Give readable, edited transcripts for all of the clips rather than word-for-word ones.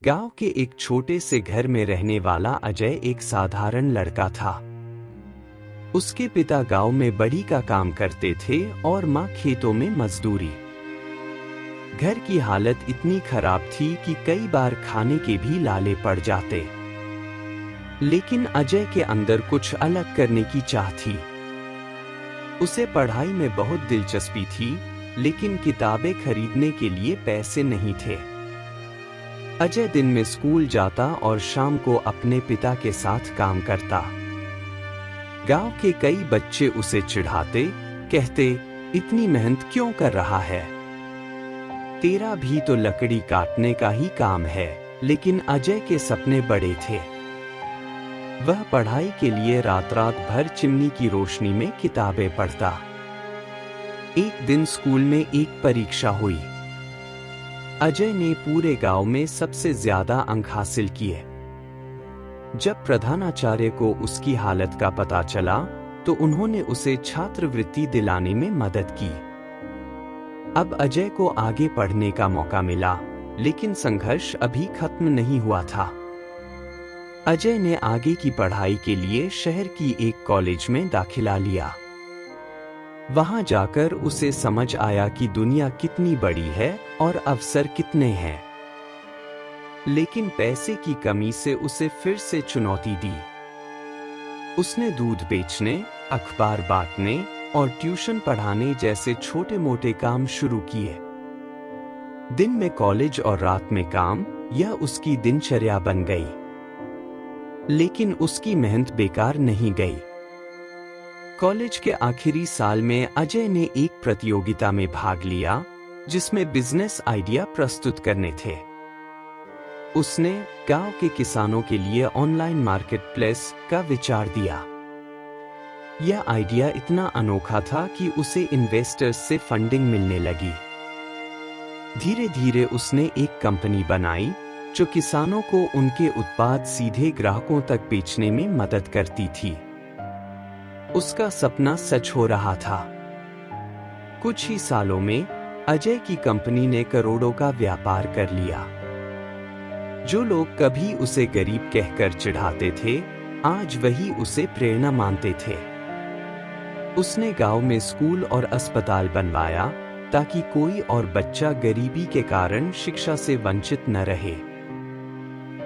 गांव के एक छोटे से घर में रहने वाला अजय एक साधारण लड़का था। उसके पिता गांव में बड़ी का काम करते थे और मां खेतों में मजदूरी। घर की हालत इतनी खराब थी कि कई बार खाने के भी लाले पड़ जाते। लेकिन अजय के अंदर कुछ अलग करने की चाह थी। उसे पढ़ाई में बहुत दिलचस्पी थी, लेकिन किताबें खरीदने के लिए पैसे नहीं थे। अजय दिन में स्कूल जाता और शाम को अपने पिता के साथ काम करता। गांव के कई बच्चे उसे चिढ़ाते, कहते, इतनी मेहनत क्यों कर रहा है? तेरा भी तो लकड़ी काटने का ही काम है। लेकिन अजय के सपने बड़े थे। वह पढ़ाई के लिए रात रात भर चिमनी की रोशनी में किताबें पढ़ता। एक दिन स्कूल में एक परीक्षा हुई। अजय ने पूरे गांव में सबसे ज्यादा अंक हासिल किए। जब प्रधानाचार्य को उसकी हालत का पता चला, तो उन्होंने उसे छात्रवृत्ति दिलाने में मदद की। अब अजय को आगे पढ़ने का मौका मिला, लेकिन संघर्ष अभी खत्म नहीं हुआ था। अजय ने आगे की पढ़ाई के लिए शहर की एक कॉलेज में दाखिला लिया। वहां जाकर उसे समझ आया कि दुनिया कितनी बड़ी है और अवसर कितने हैं। लेकिन पैसे की कमी से उसे फिर से चुनौती दी। उसने दूध बेचने, अखबार बांटने और ट्यूशन पढ़ाने जैसे छोटे-मोटे काम शुरू किए। दिन में कॉलेज और रात में काम, यह उसकी दिनचर्या बन गई। लेकिन उसकी मेहनत बेकार नहीं गई। कॉलेज के आखिरी साल में अजय ने एक प्रतियोगिता में भाग लिया, जिसमें बिजनेस आइडिया प्रस्तुत करने थे। उसने गांव के किसानों के लिए ऑनलाइन मार्केट प्लेस का विचार दिया। यह आइडिया इतना अनोखा था कि उसे इन्वेस्टर्स से फंडिंग मिलने लगी। धीरे धीरे उसने एक कंपनी बनाई, जो किसानों को उनके उत्पाद सीधे ग्राहकों तक बेचने में मदद करती थी। उसका सपना सच हो रहा था। कुछ ही सालों में अजय की कंपनी ने करोड़ों का व्यापार कर लिया। जो लोग कभी उसे गरीब कहकर चिढ़ाते थे, आज वही उसे प्रेरणा मानते थे। उसने गांव में स्कूल और अस्पताल बनवाया, ताकि कोई और बच्चा गरीबी के कारण शिक्षा से वंचित न रहे।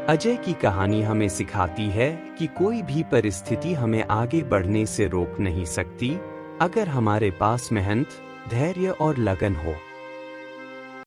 अजय की कहानी हमें सिखाती है कि कोई भी परिस्थिति हमें आगे बढ़ने से रोक नहीं सकती, अगर हमारे पास मेहनत, धैर्य और लगन हो।